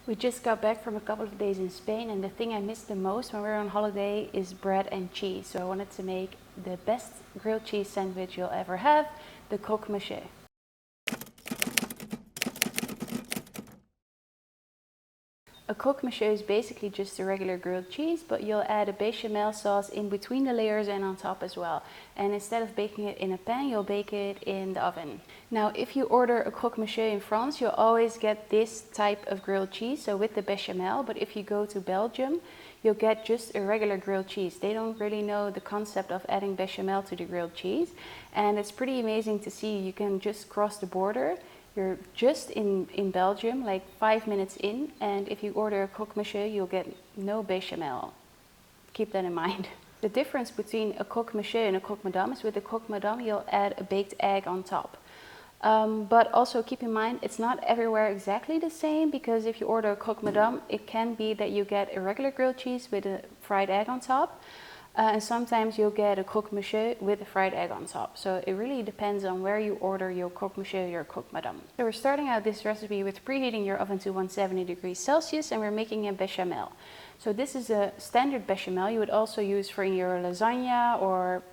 We just got back from a couple of days in Spain, and the thing I missed the most when we were on holiday is bread and cheese. So I wanted to make the best grilled cheese sandwich you'll ever have, the Croque Monsieur. A Croque Monsieur is basically just a regular grilled cheese, but you'll add a bechamel sauce in between the layers and on top as well. And instead of baking it in a pan, you'll bake it in the oven. Now, if you order a Croque Monsieur in France, you'll always get this type of grilled cheese, so with the bechamel. But if you go to Belgium, you'll get just a regular grilled cheese. They don't really know the concept of adding bechamel to the grilled cheese. And it's pretty amazing to see. You can just cross the border. You're just in Belgium, like 5 minutes in, and if you order a Croque Monsieur, you'll get no bechamel. Keep that in mind. The difference between a Croque Monsieur and a Croque Madame is with the Croque Madame, you'll add a baked egg on top. But also keep in mind, it's not everywhere exactly the same, because if you order a Croque Madame, it can be that you get a regular grilled cheese with a fried egg on top. And sometimes you'll get a Croque Monsieur with a fried egg on top. So it really depends on where you order your Croque Monsieur or your Croque Madame. So we're starting out this recipe with preheating your oven to 170 degrees Celsius, and we're making a bechamel. So this is a standard bechamel you would also use for your lasagna or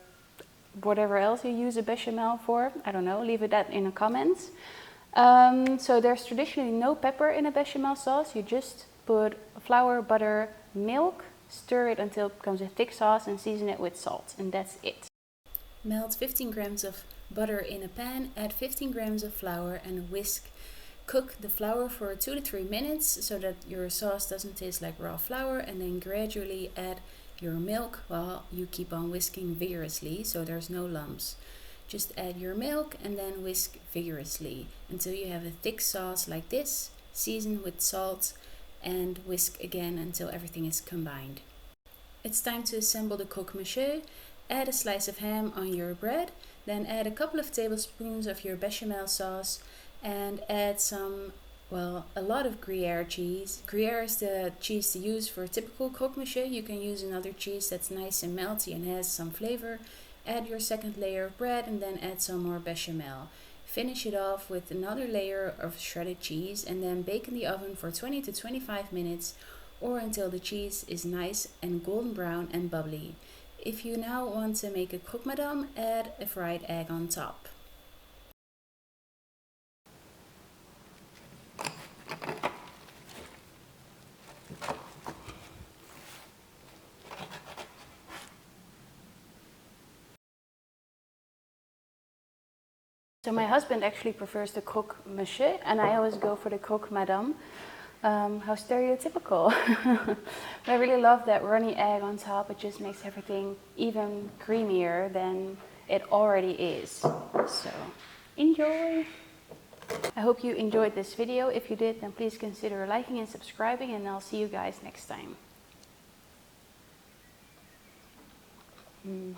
whatever else you use a bechamel for. I don't know, leave that in the comments. So there's traditionally no pepper in a bechamel sauce. You just put flour, butter, milk, stir it until it becomes a thick sauce, and season it with salt, and that's it. Melt 15 grams of butter in a pan, add 15 grams of flour and whisk. Cook the flour for 2 to 3 minutes so that your sauce doesn't taste like raw flour, and then gradually add your milk while you keep on whisking vigorously so there's no lumps. Just add your milk and then whisk vigorously until you have a thick sauce like this. Season with salt and whisk again until everything is combined. It's time to assemble the Croque Monsieur. Add a slice of ham on your bread, then add a couple of tablespoons of your bechamel sauce and add a lot of gruyere cheese. Gruyere is the cheese to use for a typical Croque Monsieur. You can use another cheese that's nice and melty and has some flavor. Add your second layer of bread and then add some more bechamel. Finish it off with another layer of shredded cheese and then bake in the oven for 20 to 25 minutes or until the cheese is nice and golden brown and bubbly. If you now want to make a Croque Madame, add a fried egg on top. So my husband actually prefers the Croque Monsieur, and I always go for the Croque Madame. How stereotypical. But I really love that runny egg on top. It just makes everything even creamier than it already is. So enjoy! I hope you enjoyed this video. If you did, then please consider liking and subscribing, and I'll see you guys next time. Mm.